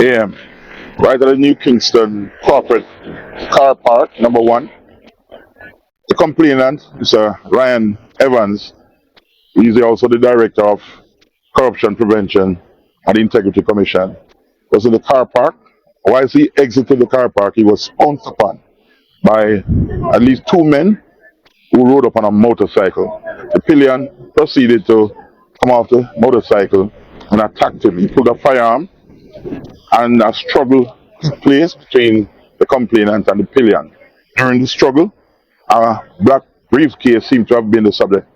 a.m. right at the New Kingston corporate car park, number 1. The complainant, Mr. Ryan Evans, he's also the director of corruption prevention at the Integrity Commission, was in the car park. Whilst he exited the car park, he was pounced upon by at least 2 men who rode up on a motorcycle. The pillion proceeded to come off the motorcycle and attacked him. He pulled a firearm, and a struggle took place between the complainant and the pillion. During the struggle, a black briefcase seemed to have been the subject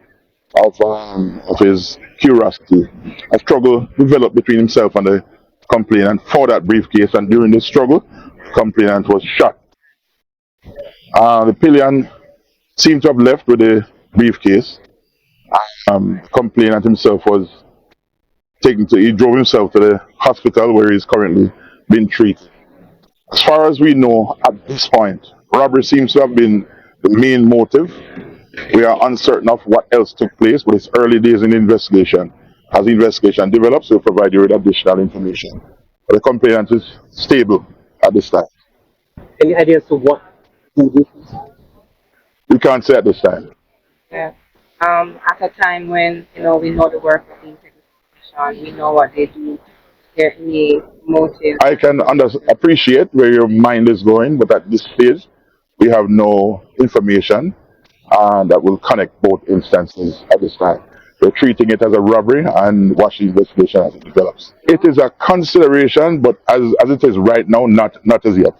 of his curiosity. A struggle developed between himself and the complainant for that briefcase, and during this struggle, the complainant was shot. The pillion seemed to have left with the briefcase. The complainant himself was he drove himself to the hospital where he is currently being treated. As far as we know at this point, robbery seems to have been the main motive. We are uncertain of what else took place, but it's early days in the investigation. As the investigation develops, we'll provide you with additional information. But the complainant is stable at this time. Any ideas of what he did? We can't say at this time. Yeah. At a time when we know the work of the Integrity Commission, we know what they do. Is there any motive? I can appreciate where your mind is going, but at this stage, we have no information that will connect both instances at this time. We're treating it as a robbery and watch the investigation as it develops. It is a consideration, but as it is right now, not as yet.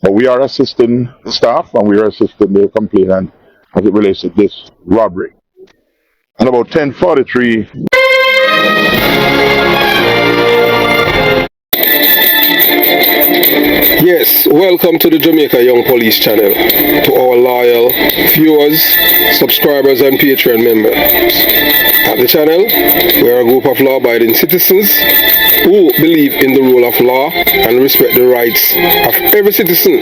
But we are assisting the staff and we are assisting the complainant as it relates to this robbery. And about 10:43. Yes, welcome to the Jamaica Young Police channel. To our loyal viewers, subscribers and Patreon members. At the channel, we are a group of law-abiding citizens who believe in the rule of law and respect the rights of every citizen,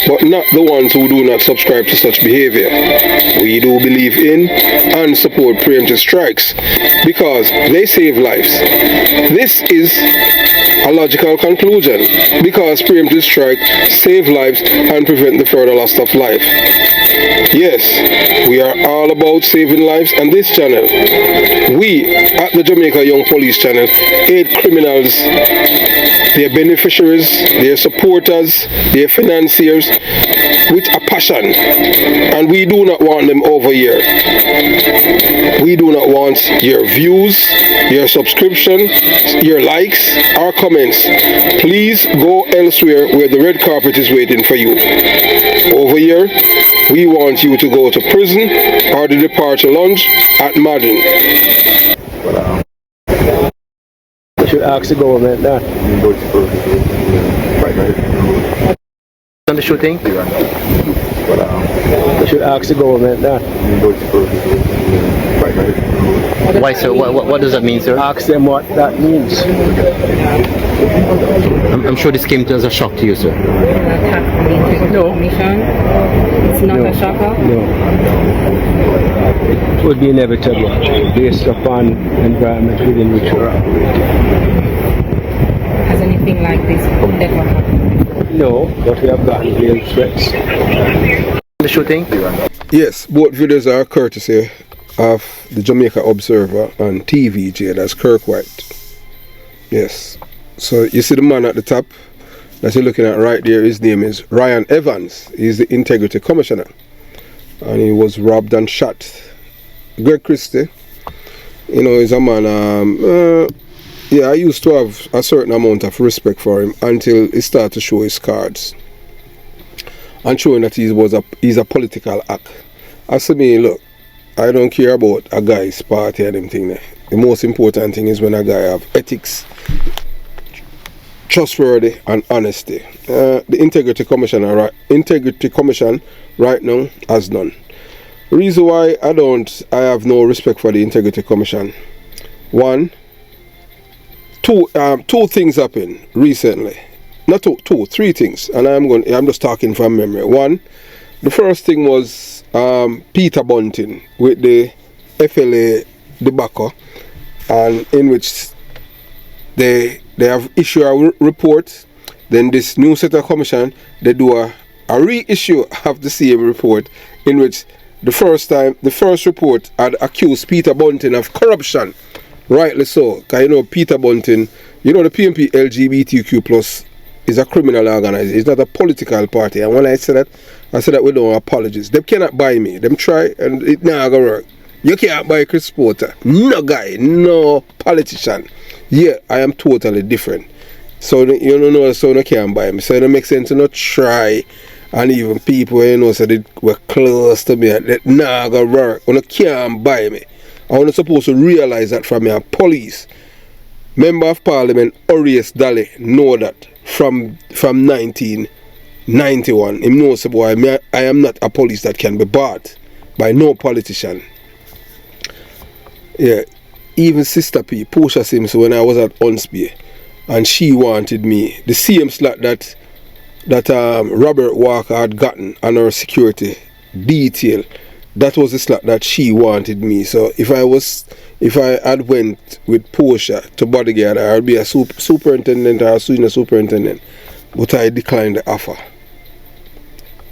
but not the ones who do not subscribe to such behavior. We do believe in and support preemptive strikes because they save lives. This is a logical conclusion because preemptive strike save lives and prevent the further loss of life. Yes, we are all about saving lives, and this channel, we at the Jamaica Young Police channel, aid criminals, their beneficiaries, their supporters, their financiers with a passion, and we do not want them over here. We do not want your views, your subscription, your likes, or comments. Please go elsewhere where the red carpet is waiting for you. Over here, we want you to go to prison or the departure lounge at Madden. You should ask the government that. On the shooting? You should ask the government that. Why, sir? What does that mean, sir? Ask them what that means. I'm sure this came as a shock to you, sir. No. It's not a shocker? No. It would be inevitable based upon environment within which we are. Has anything like this ever happened? No, but we have gotten real threats. The shooting? Yes, both videos are courtesy of the Jamaica Observer on TVJ, that's Kirk White. Yes, so you see the man at the top that you're looking at right there, his name is Ryan Evans. He's the Integrity Commissioner and he was robbed and shot. Greg Christie, is a man, yeah, I used to have a certain amount of respect for him until he started to show his cards and showing that he's a political act. As to me, look, I don't care about a guy's party and them thing there. The most important thing is when a guy have ethics, trustworthy and honesty. The Integrity Commission right now has none. The reason why I have no respect for the Integrity Commission. Two things happened recently. Not three things, and I'm just talking from memory. One, the first thing was Peter Bunting with the FLA debacle, and in which they they have issued a report. Then this new set of commission, they do a reissue of the same report, in which the first report had accused Peter Bunting of corruption. Rightly so, because you know Peter Bunting, you know the PNP LGBTQ plus is a criminal organization. It's not a political party. And when I say that with no apologies. They cannot buy me. Them try and it not gonna work. You can't buy Chris Porter. No guy, no politician. Yeah, I am totally different. So you don't know, so you can't buy me. So it don't make sense to not try. And even people you know so they were close to me. That not gonna work. You can't buy me. I was supposed to realize that from your police. Member of Parliament Orius Daly know that from 1991. Him knows so boy, I am not a police that can be bought by no politician. Yeah, even Sister P, Portia Simpson, when I was at Unspe, and she wanted me the same slot that Robert Walker had gotten on her security detail. That was the slot that she wanted me. So if I had went with Portia to bodyguard, I would be a superintendent or a senior superintendent. But I declined the offer.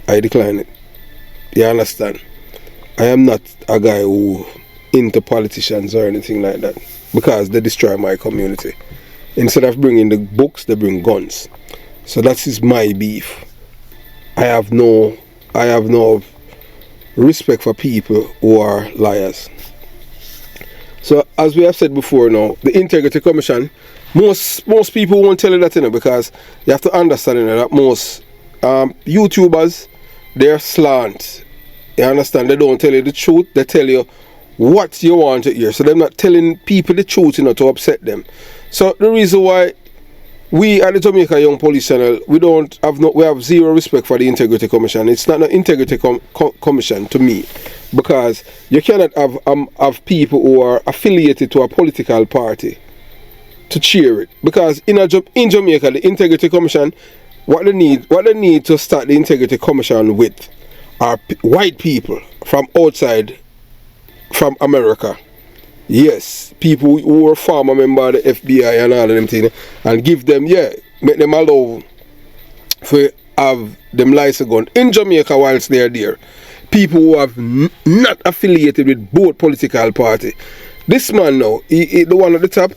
I declined it. You understand? I am not a guy who into politicians or anything like that, because they destroy my community. Instead of bringing the books, they bring guns. So that is my beef. I have no respect for people who are liars. So as we have said before now, the Integrity Commission, most people won't tell you that, you know, because you have to understand, you know, that most YouTubers, they're slant. You understand? They don't tell you the truth, they tell you what you want to hear. So they're not telling people the truth, you know, to upset them. So the reason why we at the Jamaica Young Police Channel, we have zero respect for the Integrity Commission. It's not an Integrity Commission to me, because you cannot have people who are affiliated to a political party to cheer it. Because in Jamaica, the Integrity Commission, what they need to start the Integrity Commission with are white people from outside, from America. Yes, people who are former member of the FBI and all of them things, and give them, make them allow for have them license gun in Jamaica whilst they are there. People who have not affiliated with both political party. This man now, the one at the top,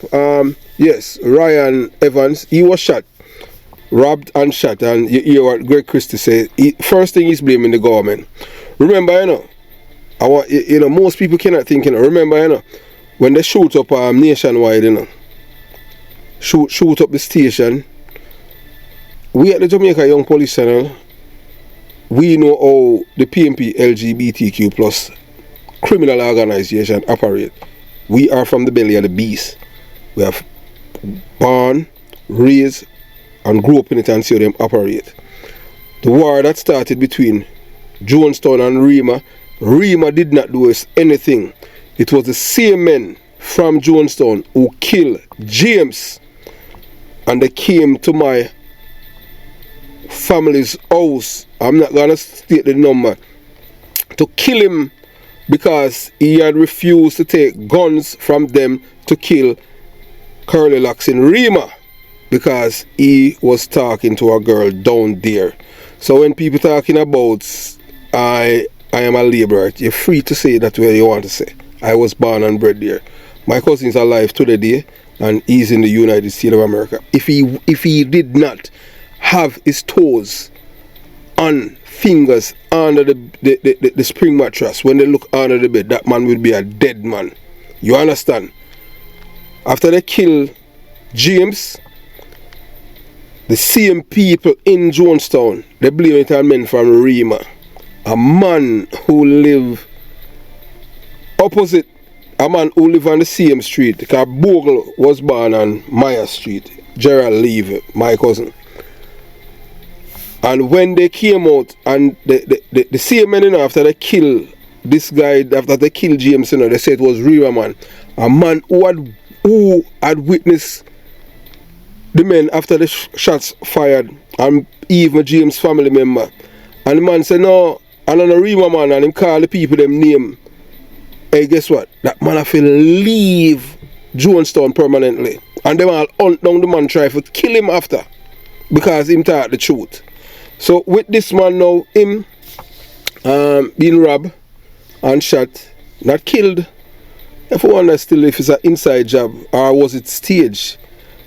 yes, Ryan Evans, he was shot, robbed and shot, and you hear what Greg Christie said. First thing he's blaming the government. Remember, you know, most people cannot think, you know, remember, you know, when they shoot up nationwide, you know, shoot up the station, we at the Jamaica Young Police Channel, we know how the PNP LGBTQ plus criminal organization operate. We are from the belly of the beast. We have born, raised, and grew up in it and see how them operate. The war that started between Jonestown and Rema did not do us anything. It was the same men from Jonestown who killed James, and they came to my family's house. I'm not gonna state the number, to kill him because he had refused to take guns from them to kill Curly Locks in Rema, because he was talking to a girl down there. So when people talking about I am a laborer, you're free to say that way you want to say. I was born and bred there. My cousin's alive to the day, and he's in the United States of America. If he did not have his toes and fingers under the spring mattress, when they look under the bed, that man will be a dead man. You understand? After they kill James, the same people in Jonestown, they blame it on men from Rema. A man who live opposite, a man who live on the same street, because Bogle was born on Maya Street, Gerald Levy, my cousin. And when they came out, and the same men, you know, after they kill this guy, after they kill James, you know, they said it was Rema man, a man who had witnessed the men after the shots fired, and even James' family member. And the man said, no, I'm not a Rema man, and him call the people them name. Hey, guess what? That man have to leave Jonestown permanently. And them all hunt down the man, try to kill him after. Because him taught the truth. So with this man now, him being robbed and shot, not killed. If I wonder still if it's an inside job or was it staged.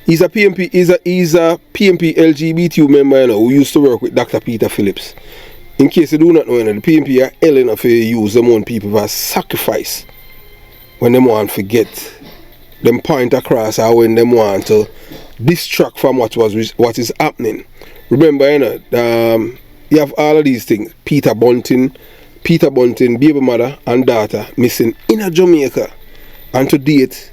He's a PMP, he's a PMP LGBT member, you know, who used to work with Dr. Peter Phillips. In case you do not know, you know, the PMP are hell enough to use them own people for sacrifice when they want to forget them point across or when they want to distract from what is happening. Remember, you know, you have all of these things. Peter Bunting, baby mother and daughter missing in a Jamaica. And to date,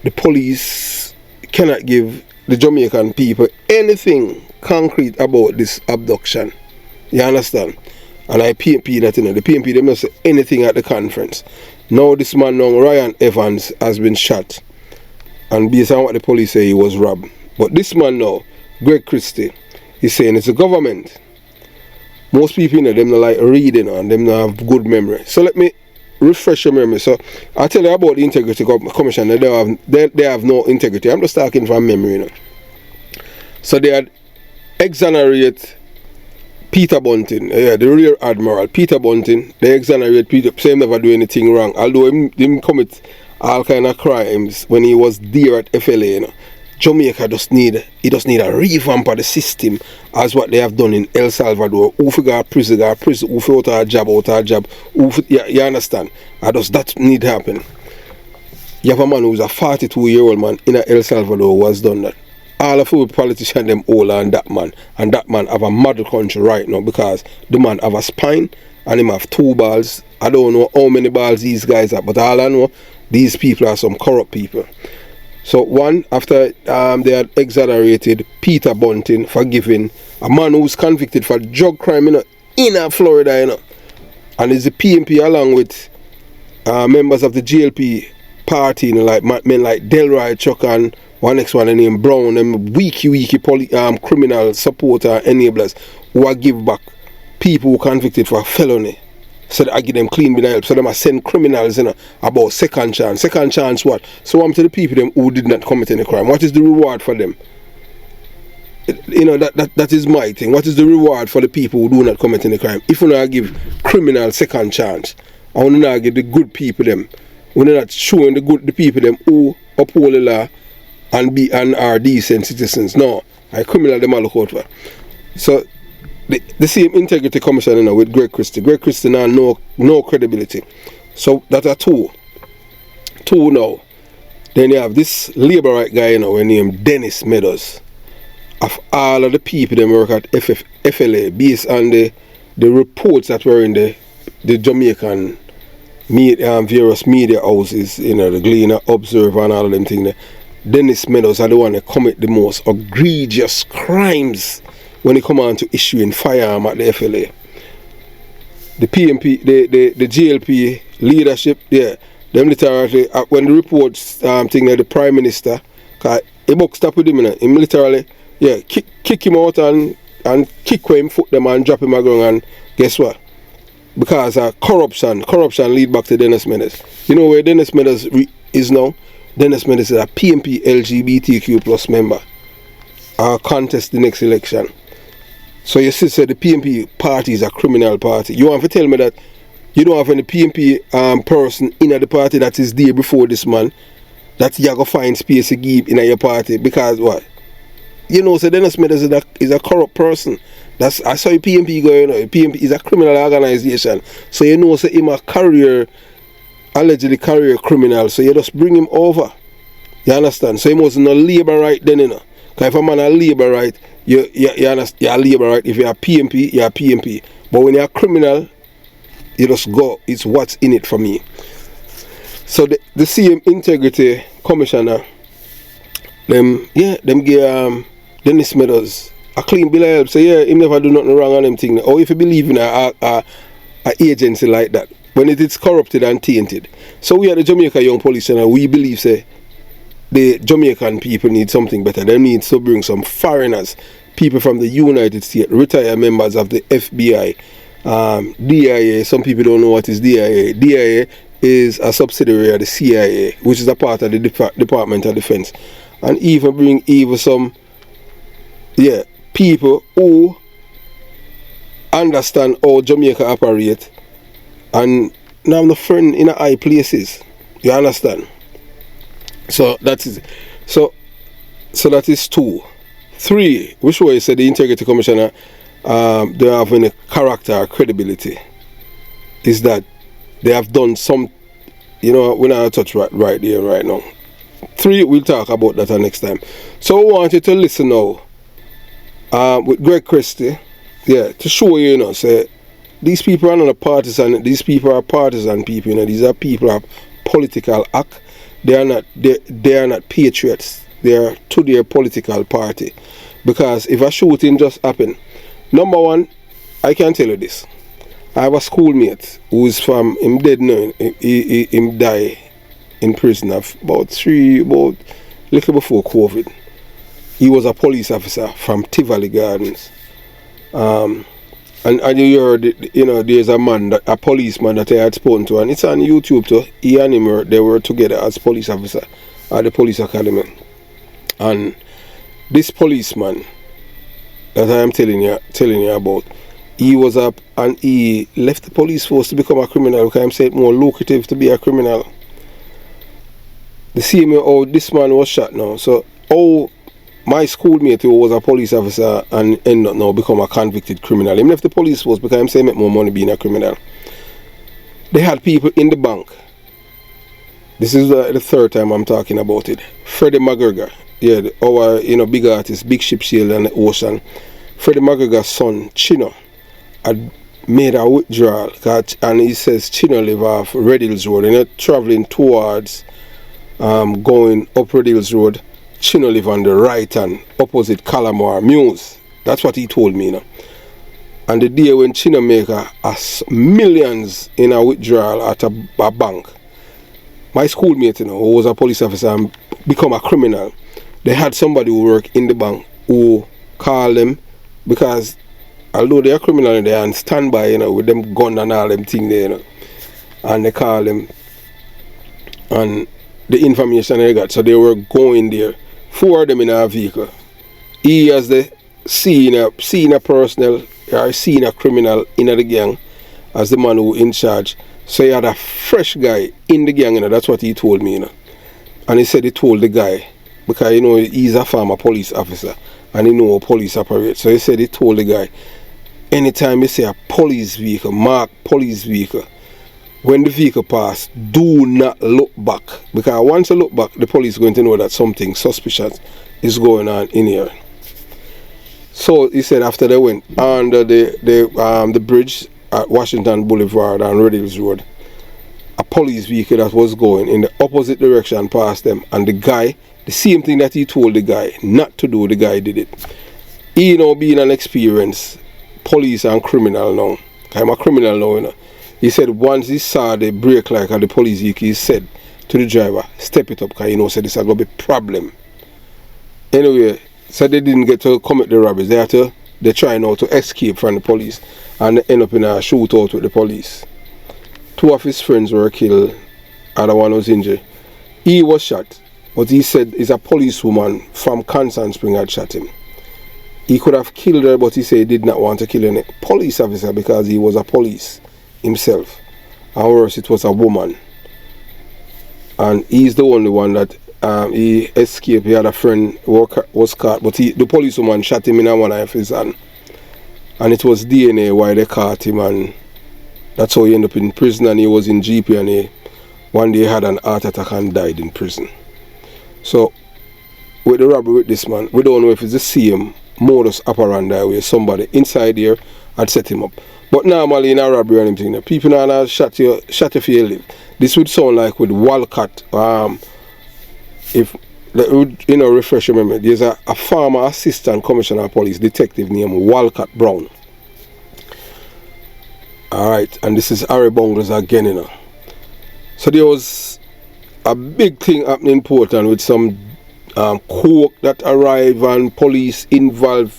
the police cannot give the Jamaican people anything concrete about this abduction. You understand? And I PMP that, you know, the PMP, they must say anything at the conference. Now this man, now Ryan Evans, has been shot. And based on what the police say, he was robbed. But this man now, Greg Christie, he's saying it's the government. Most people, you know, them not like reading and them not have good memory. So let me refresh your memory. So I'll tell you about the Integrity Commission. They have no integrity. I'm just talking from memory, you know. So they had exonerate Peter Bunting, the Rear Admiral Peter Bunting. They exonerate Peter, say him never do anything wrong. Although him commit all kind of crimes when he was there at FLA, you know. Jamaica just need a revamp of the system as what they have done in El Salvador. Who figure prison, who figure out a job, you understand? That need happen. You have a man who's a 42-year-old man in El Salvador who has done that. All of the politicians them all and that man have a model country right now because the man have a spine and him have 2 balls. I don't know how many balls these guys have, but all I know, these people are some corrupt people. So one, after they had exonerated Peter Bunting for giving a man who's convicted for drug crime, you know, in Florida, you know, and it's the PMP along with members of the GLP party, you know, like men like Delroy Chuck and one next one named Brown, them wiki criminal supporter enablers who are give back people who convicted for felony. So that I give them clean bill help. So them I send criminals, you know, about second chance. Second chance what? So I'm to the people them who did not commit any crime. What is the reward for them? You know, that is my thing. What is the reward for the people who do not commit any crime? If we not give criminals second chance, I want to not give the good people them. We're not showing the people them who uphold the law and are decent citizens. No, I criminal them all look out for. So the same Integrity Commission, you know, with Greg Christie. Greg Christie now no credibility. So that are two now. Then you have this labor right guy, you know, named Dennis Meadows. Of all of the people that work at FLA, based on the reports that were in the Jamaican various media houses, you know, the Gleaner, Observer and all of them things there. Dennis Meadows are the one that commit the most egregious crimes when it come on to issuing firearm at the FLA. The PMP, the GLP leadership, yeah, them literally, when the reports thing that the Prime Minister, cause he boxed up with him, he literally, yeah, kick him out and kick where him foot them and drop him aground, and guess what? Because corruption lead back to Dennis Meadows. You know where Dennis Meadows is now? Dennis Meadows is a PMP LGBTQ plus member. Contest the next election. So you see, the PMP party is a criminal party. You want to tell me that you don't have any PMP person in the party that is there before this man, that you are going to find space to give in your party because what? You know, so Dennis Meadows is a corrupt person. I saw PMP going, PMP is a criminal organization. So you know, so him a allegedly career criminal. So you just bring him over. You understand? So he must not labor right then, you know. Because if a man a labor right, you understand, you're a labor right. If you're a PMP, you're a PMP. But when you're a criminal, you just go, it's what's in it for me. So the same Integrity Commissioner, them give Dennis Meadows a clean bill of health. So yeah, him never do nothing wrong on them thing. Or if you believe in a agency like that, when it is corrupted and tainted. So we are the Jamaica Young Police and we believe say the Jamaican people need something better. They need to bring some foreigners, people from the United States, retired members of the FBI, DIA. Some people don't know what is DIA. DIA is a subsidiary of the CIA, which is a part of the Department of Defense, and even bring even some people who understand how Jamaica operate, and now I'm a friend in high places. You understand? So that is that is 2. 3, which way said the Integrity Commissioner they have any character or credibility, is that they have done some, we're not touch right here right now. 3, we'll talk about that next time. So I want you to listen now with Greg Christie, to show you, say these people are not partisan. These people are partisan people. These are people of political act. They are not patriots. They are to their political party. Because if a shooting just happened, number one, I can tell you this. I have a schoolmate who is from, him dead now, him die in prison about little before COVID. He was a police officer from Tivoli Gardens. And you heard, there's a policeman that I had spoken to, and it's on YouTube too. He and him, they were together as police officer at the police academy. And this policeman that I am telling you about, he was up and he left the police force to become a criminal because he said more lucrative to be a criminal. The same way how this man was shot now. So my schoolmate who was a police officer and ended up now become a convicted criminal. He left the police force because he said he make more money being a criminal. They had people in the bank. This is the 3rd time I'm talking about it. Freddie McGregor, our big artist, Big Ship Sail and the Ocean. Freddie McGregor's son Chino had made a withdrawal, and he says Chino live off Red Hills Road. Traveling towards going up Red Hills Road. Chino live on the right hand opposite Calamar Muse. That's what he told me. And the day when Chino make millions in a withdrawal at a bank, my schoolmate, who was a police officer and become a criminal, they had somebody who work in the bank who call them, because although they are criminal, they are on standby, with them gun and all them thing there, and they call them, and the information they got, so they were going there, 4 of them in a vehicle. He as the senior personnel or senior criminal in the gang, as the man who in charge. So he had a fresh guy in the gang, that's what he told me, And he said he told the guy, because he's a former police officer and he know how police operate. So he said he told the guy, anytime you see a police vehicle, marked police vehicle, when the vehicle pass, do not look back, because once you look back, the police is going to know that something suspicious is going on in here. So he said after they went under the bridge at Washington Boulevard and Red Hills Road, a police vehicle that was going in the opposite direction passed them, and the guy, the same thing that he told the guy not to do, the guy did it. He being an experienced police and criminal now, I'm a criminal now, He said once he saw the brake light of the police vehicle, he said to the driver, step it up, because said this is going to be a problem. Anyway, so they didn't get to commit the robberies. They try now to escape from the police, and they end up in a shootout with the police. 2 of his friends were killed, other one was injured. He was shot, but he said it's a policewoman from Constant Spring had shot him. He could have killed her, but he said he did not want to kill any police officer because he was a police himself, and worse, it was a woman, and he's the only one that he escaped. He had a friend who was caught, but the policewoman shot him in one of his hand, and it was DNA why they caught him, and that's how he ended up in prison. And he was in GP, and one day he had an heart attack and died in prison. So with the robbery with this man, we don't know if it's the same modus operandi where somebody inside here had set him up. But normally in a robbery or anything, people now shot you for your live. This would sound like with Walcott. If that would refresh your memory, there's a former assistant commissioner of police detective named Walcott Brown. Alright, and this is Harry Bungles again, So there was a big thing happening in Portland with some coke that arrived and police involved,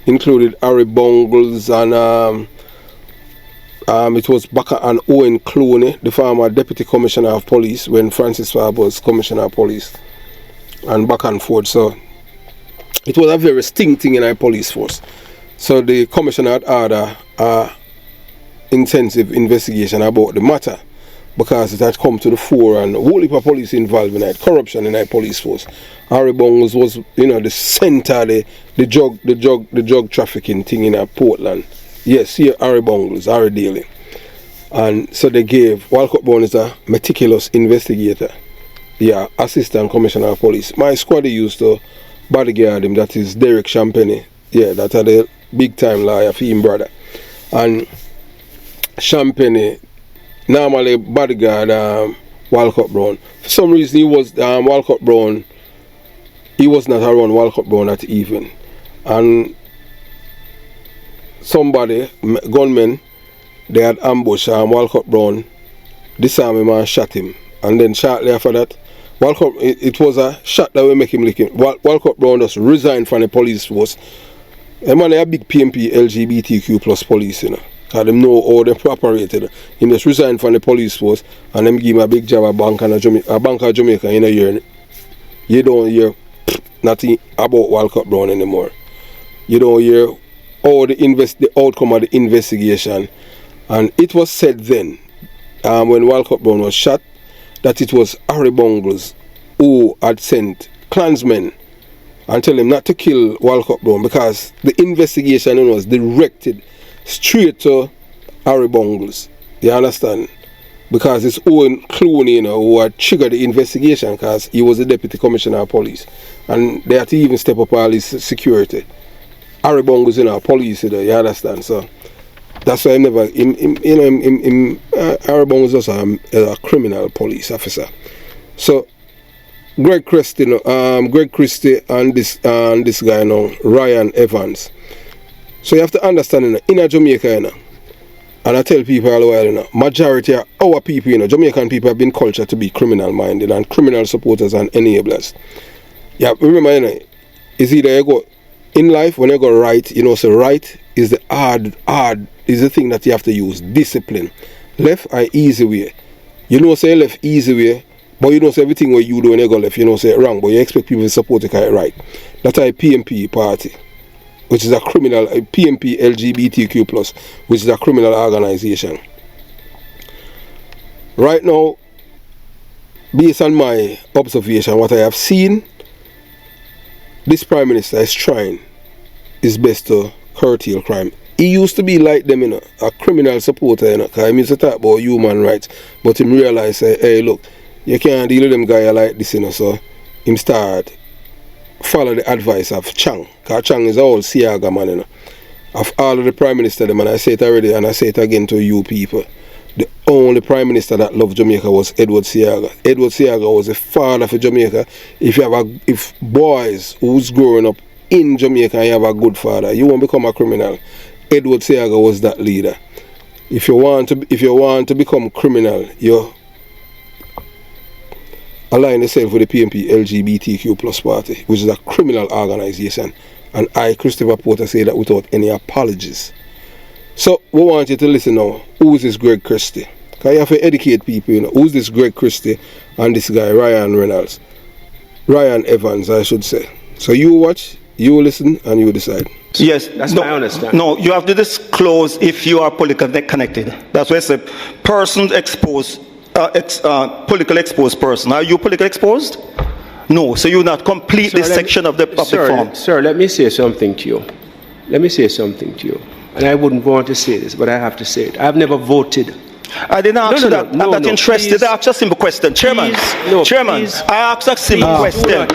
included Harry Bungles and It was Baka and Owen Clooney, the former Deputy Commissioner of Police, when Francis Farber was Commissioner of Police, and back and forth. So it was a very sting thing in our police force. So the Commissioner had ordered intensive investigation about the matter, because it had come to the fore and a whole heap of police involved in it, corruption in our police force. Harry Bungles was, the center, the drug trafficking thing in Portland. Yes, here Harry Bungles, Harry Daly. And so they gave, Walcott Brown is a meticulous investigator. Yeah, Assistant Commissioner of Police. My squad used to bodyguard him, that is Derek Champagne. Yeah, that are the big time lawyer for him brother. And Champagne normally bodyguard Walcott Brown. For some reason he was Walcott Brown, he was not around Walcott Brown that evening. And somebody, gunmen, they had ambushed Walcott Brown, disarmed him and shot him. And then shortly after that, Walcott, it was a shot that will make him lick him. Walcott Brown just resigned from the police force. A man, a big PMP LGBTQ plus police, because them know how they operated. He just resigned from the police force and them give him a big job at Bank of Jamaica in a year. You don't hear nothing about Walcott Brown anymore. You don't hear all the outcome of the investigation. And it was said then, when Walcott Brown was shot, that it was Harry Bungles who had sent Klansmen and tell him not to kill Walcott Brown, because the investigation was directed straight to Harry Bungles. You understand? Because it's Owen Clooney, who had triggered the investigation, because he was the Deputy Commissioner of Police. And they had to even step up all his security. Harry Bungles, police, you understand? So that's why I never, Harry Bungles was a criminal police officer. So Greg Christie and this guy now, Ryan Evans. So you have to understand, in Jamaica, and I tell people all the while, majority of our people, Jamaican people have been cultured to be criminal minded and criminal supporters and enablers. Yeah, remember, it's either you go in life, when you go right, so right is the hard is the thing that you have to use. Discipline. Left are easy way. Say left easy way, but say everything what you do when you go left, say wrong, but you expect people to support you right. That's a PMP party, which is a criminal, a PMP LGBTQ plus, which is a criminal organization. Right now, based on my observation, what I have seen, this Prime Minister is trying his best to curtail crime. He used to be like them, a criminal supporter, because he used to talk about human rights, but he realized, hey, look, you can't deal with them guys like this, so him start follow the advice of Chang, because Chang is all Siaga man, of all of the Prime Minister, and I say it already and I say it again to you people, the only Prime Minister that loved Jamaica was Edward Siaga. Edward Siaga was the father for Jamaica. If boys who's growing up in Jamaica and you have a good father, you won't become a criminal. Edward Siaga was that leader. If you want to become criminal, you align yourself with the PMP LGBTQ plus party, which is a criminal organization. And I, Christopher Porter, say that without any apologies. So we want you to listen now. Who is this Greg Christie? Because you have to educate people, Who's this Greg Christie and this guy Ryan Evans, I should say. So you watch, you listen, and you decide. Yes, that's my understanding. No, you have to disclose if you are politically connected. That's why it's a person exposed, politically exposed person. Are you politically exposed? No, so you not complete this section of the form. Sir, let me say something to you. And I wouldn't want to say this, but I have to say it. I've never voted. I didn't ask you that. I'm not interested. I asked a simple question. Chairman, I asked a simple question.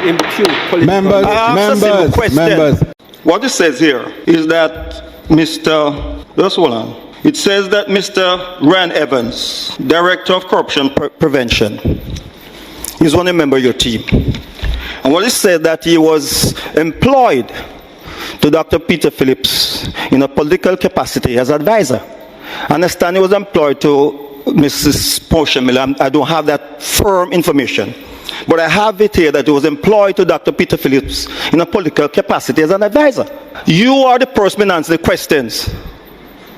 Members. What it says here is that it says that Mr. Ryan Evans, Director of Corruption Prevention, is one member of your team. And what it said that he was employed to Dr. Peter Phillips in a political capacity as advisor. I understand he was employed to Mrs. Portia Miller. I don't have that firm information. But I have it here that he was employed to Dr. Peter Phillips in a political capacity as an advisor. You are the person who answers the questions.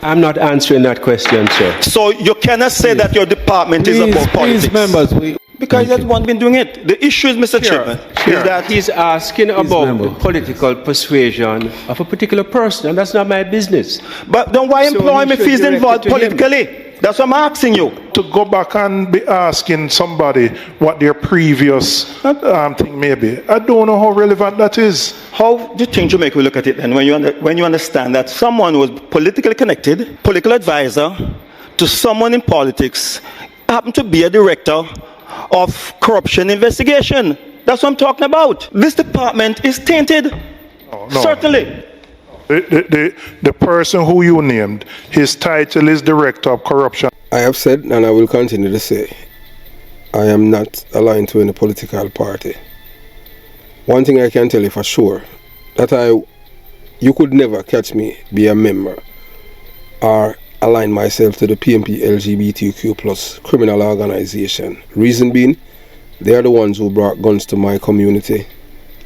I'm not answering that question, sir. So you cannot say that your department is above politics. Please, members, Because that's one been doing it. The issue is, Mr. Chairman, is that he's asking about the political persuasion of a particular person, and that's not my business. But then why employ him if he's involved politically? That's what I'm asking you. To go back and be asking somebody what their previous thing may be. I don't know how relevant that is. How do you think Jamaica will look at it then when you understand that someone who was politically connected, political advisor to someone in politics, happened to be a director of corruption investigation? That's what I'm talking about. This department is tainted. No. Certainly. The person who you named, his title is Director of Corruption. I have said, and I will continue to say, I am not aligned to any political party. One thing I can tell you for sure, that you could never catch me be a member or align myself to the PMP LGBTQ plus criminal organization. Reason being, they are the ones who brought guns to my community.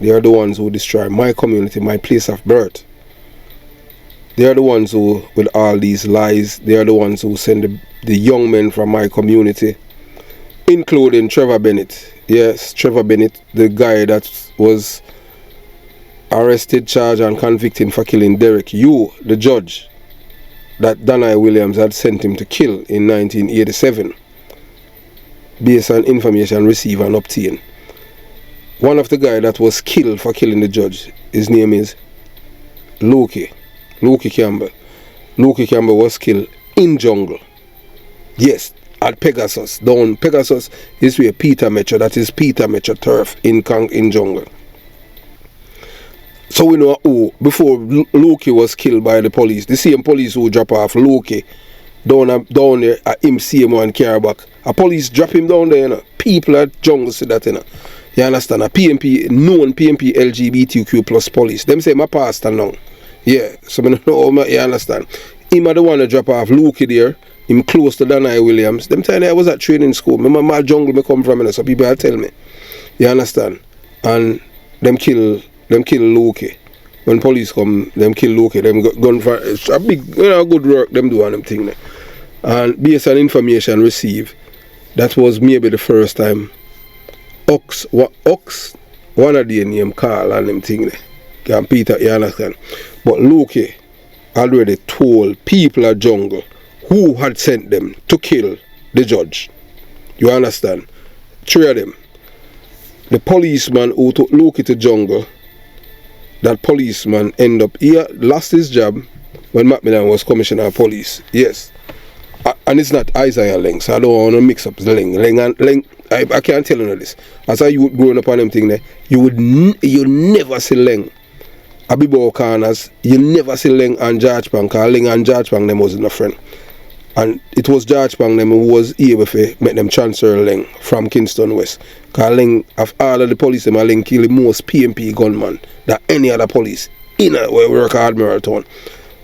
They are the ones who destroy my community, my place of birth. They are the ones who, with all these lies, they are the ones who send the young men from my community, including Trevor Bennett. Yes, Trevor Bennett, the guy that was arrested, charged and convicted for killing Derek. You, the judge, that Danai Williams had sent him to kill in 1987, based on information received and obtained. One of the guy that was killed for killing the judge, his name is Loki Campbell. Loki Campbell was killed in jungle. Yes, at Pegasus. Down Pegasus is where Peter Metro, that is Peter Metro turf in jungle. So we know who, before Loki was killed by the police, the same police who drop off Loki down there at MCMO and Carback. A police drop him down there, you know. People at jungle see that, you know. You understand? A PMP, known PMP LGBTQ plus police. Them say my pastor now. Yeah, so I don't know how you understand. Him are the one to drop off Loki there, him close to Danai Williams. Them time I was at training school. Remember my jungle me come from, you know, so people are tell me. You understand? And them kill Loki. When police come, them kill Loki. Them gun for it's a big, good work them do on them thing there. And based on information received, that was maybe the first time Ox, one of the name Carl and them thing there. And Peter, you understand? But Loki already told people at jungle who had sent them to kill the judge. You understand? Three of them. The policeman who took Loki to jungle, that policeman lost his job when Macmillan was commissioner of police. Yes. And it's not Isaiah Leng, so I don't want to mix up the Leng. I can't tell you this. As I you growing up on them thing there, you never see Leng. Abibo Corners, you never see Leng and George Pang, because Leng and George Pang them wasn't a friend. And it was George Pang them who was able to make them transfer Leng from Kingston West. Because Leng, of all of the police, them Leng kill the most PMP gunman than any other police in where we work at Admiral Town.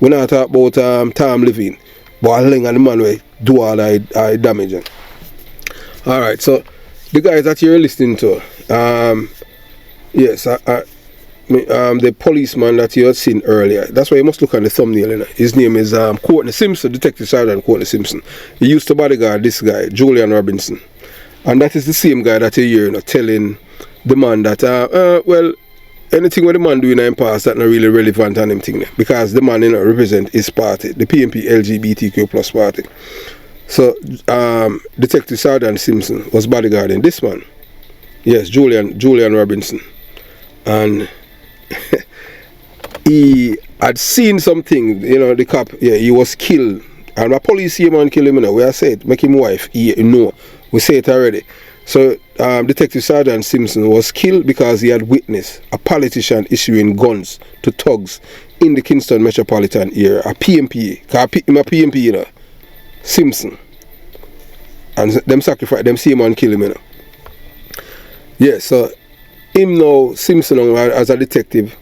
We not talk about Tom Levine, but Leng and the man will do all the damage. Alright, so the guys that you're listening to, yes, the policeman that you had seen earlier, that's why you must look at the thumbnail, you know. His name is Courtney Simpson, Detective Sergeant Courtney Simpson. He used to bodyguard this guy, Julian Robinson. And that is the same guy that you hear, you know, telling the man that, well, anything what the man doing in the past that's not really relevant on him thing, because the man, you know, represent his party, the PMP LGBTQ plus party. So, Detective Sergeant Simpson was bodyguarding this man. Yes, Julian Robinson. And he had seen something, you know, the cop, yeah, he was killed. And my police came and kill him, you know. We have said, make him wife, we say it already. So, Detective Sergeant Simpson was killed because he had witnessed a politician issuing guns to thugs in the Kingston metropolitan area. A PMP, him a PMP, you know, Simpson. And them sacrifice, them see him and kill him, you know. Yeah, so him now, Simpson as a detective,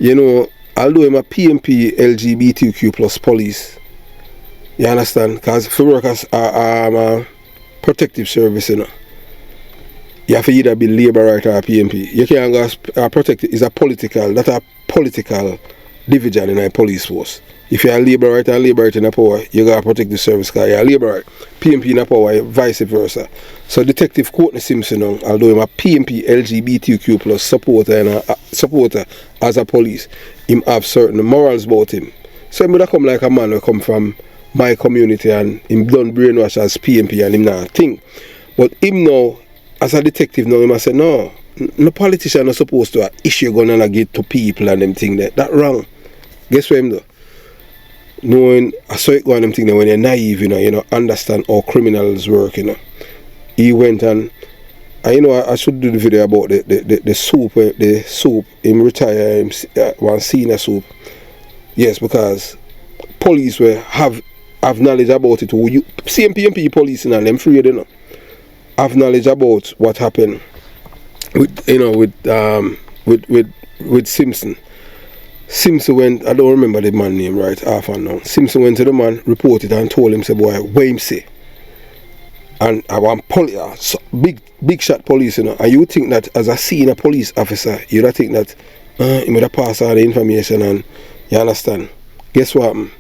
you know, although him a PMP LGBTQ plus police, you understand? Because if you work as a protective service, you know, you have to either be labor right or a PMP. You can't go as protective, it's a political division in a police force. If you're a labourite and labourite in a power, you gotta protect the service because you're a labourite. PMP in a power, vice versa. So Detective Courtney Simpson, although I'm a PMP LGBTQ plus supporter and a supporter as a police, him have certain morals about him. So him would come like a man who come from my community and him done brainwash as PMP and him not think. But him now, as a detective now, him I say no politician not supposed to issue gun and get to people and them thing that wrong. Guess what him do? Knowing I saw it go on them thing that when you're naive, you know, understand how criminals work, you know. He went and I should do the video about the soup him retire one senior soup. Yes, because police have knowledge about it. Same PMP police and them free, you know. Have knowledge about what happened with Simpson. Simpson went, I don't remember the man name right half and now. Simpson went to the man, reported and told him, say, boy, what him say? And I want big shot police, you know. And you think that as a senior police officer, you don't think that he would have passed all the information and you understand. Guess what happened?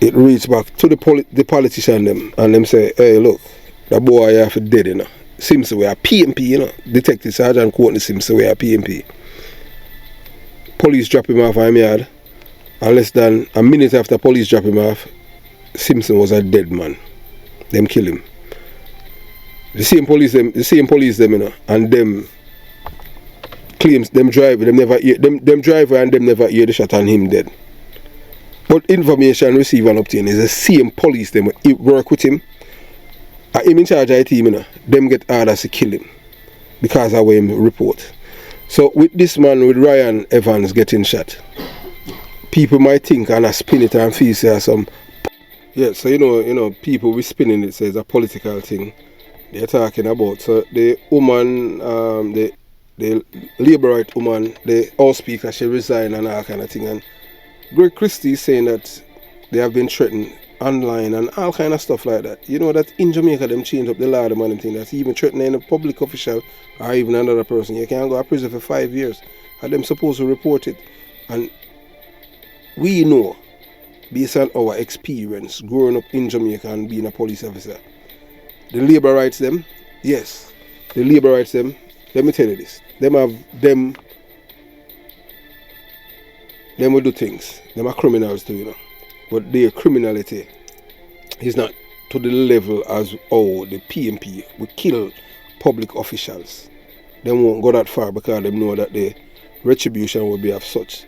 It reached back to the politician them and them say, hey look, that boy you have to dead, you know. Simpson we are PMP, you know. Detective Sergeant Courtney Simpson we are PMP. Police drop him off in yard, and less than a minute after police drop him off, Simpson was a dead man. Them kill him. The same police them, you know, and them claims them driver, them driver and them never hear the shot and him dead. But information received and obtained is the same police them work with him. Him in charge of the team, you know, them get orders to kill him because of what him report. So with this man, with Ryan Evans getting shot, people might think and I spin it and feel say some. Yeah, so you know, people we spinning it says a political thing they're talking about. So the woman, the labourite woman, the House Speaker, she resigned and all kind of thing. And Greg Christie is saying that they have been threatened online and all kind of stuff like that. You know that in Jamaica them change up the law and them thing that's even threatening a public official or even another person. You can't go to prison for 5 years. And them supposed to report it. And we know, based on our experience growing up in Jamaica and being a police officer, the labour rights them, yes, the labour rights them, let me tell you this, them will do things. Them are criminals too, you know. But their criminality is not to the level as the PMP will kill public officials. They won't go that far because they know that the retribution will be of such.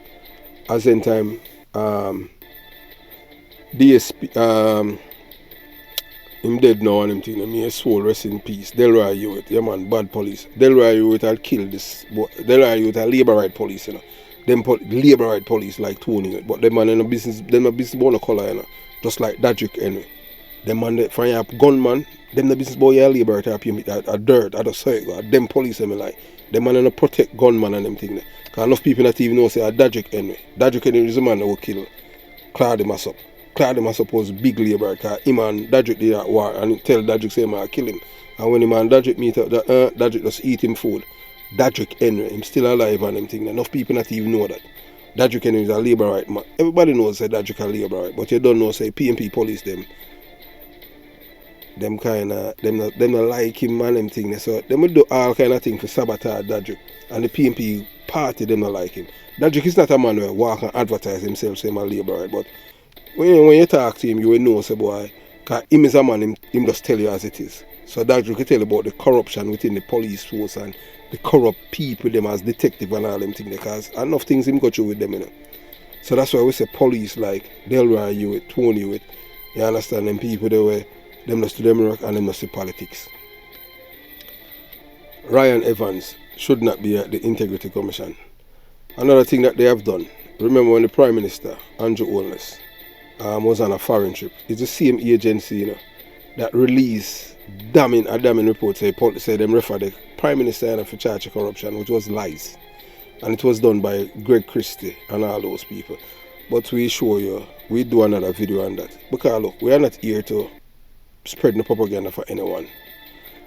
As in time, DSP, him dead now and him thing, may his soul rest in peace. Delroy Hewitt, yeah man, bad police. Delroy Hewitt will kill this, Delroy Hewitt a labour right police, you know. Them labour right police like Tony, but them man in a business, them a business born a colour, you know. Just like Dadrick anyway. Them man, for you gunman, them the business boy, yeah, labour right, a dirt, I just say it, them police, them like. Them man in a protect gunman and them thing there. Because enough people not even know say a Dadrick anyway. Dadrick anyway is the man that will kill Claude Massop. Claude Massop was big labour because him and Dadrick did that war and tell Dadrick say man kill him. And when him and Dadrick meet up, Dadrick just eat him food. Dadrick Henry, him still alive and them thing. Enough people not even know that. Dadrick Henry is a labour right man. Everybody knows say Dadrick a labour right, but you don't know say PMP police them kinda them not like him and them thing. So them will do all kind of things for sabotage Dadrick. And the PMP party them not like him. Dadrick is not a man who walk and advertise himself say him a labour right, but when you talk to him you will know say boy, cause him is a man him just tell you as it is. So Dadrick can tell you about the corruption within the police force and the corrupt people them as detective and all them things because enough things him go through with them, you know. So that's why we say police like Delroy Hewitt, Tony Hewitt, you understand them people they were them just do them work and them just do politics. Ryan Evans should not be at the Integrity Commission. Another thing that they have done, remember when the Prime Minister, Andrew Holness, was on a foreign trip, it's the same agency, you know, that released damning report say them refer the Prime Minister for charge of corruption, which was lies. And it was done by Greg Christie and all those people. But we show you, we do another video on that. Because look, we are not here to spread no propaganda for anyone.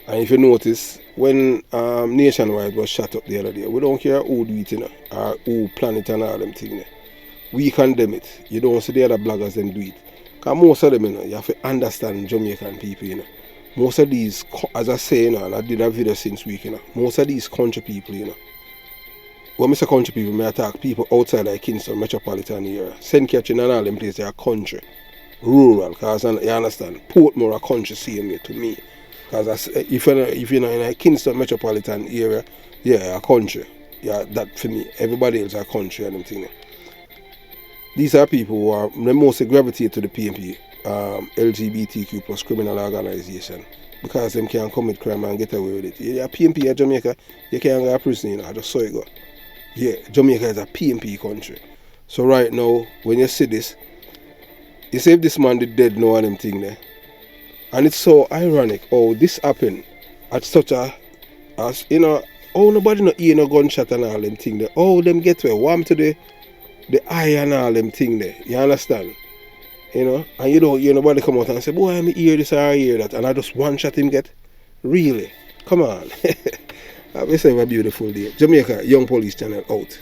And if you notice, when Nationwide was shut up the other day, we don't care who do it, you know, or who plan it and all them things. We condemn it. You don't see the other bloggers them do it. Because most of them, you know, you have to understand Jamaican people, you know. Most of these, as I say, you know, and I did a video since week, you know, most of these country people, you know, when I say country people, I attack people outside like Kingston metropolitan area. St. Catherine and all them places, they are country, rural, because you understand, Portmore a country same way to me. Because if you're not in a Kingston metropolitan area, yeah, a country. Yeah, that for me. Everybody else are country and them things. These are people who are the most gravitate to the PNP, LGBTQ plus criminal organization, because them can commit crime and get away with it. Yeah, PNP in Jamaica, you can't go to prison, you know, I just saw it go. Yeah, Jamaica is a PNP country. So right now, when you see this, you say if this man did dead now and them thing there. And it's so ironic how this happened at such a, as you know, oh nobody no hear no gunshot and all them thing there. Oh them get where warm to the eye and all them thing there. You understand? You know? And you don't hear nobody come out and say, boy, I hear this or I hear that, and I just one shot him get. Really? Come on. Have yourself a beautiful day. Jamaica Young Police Channel out.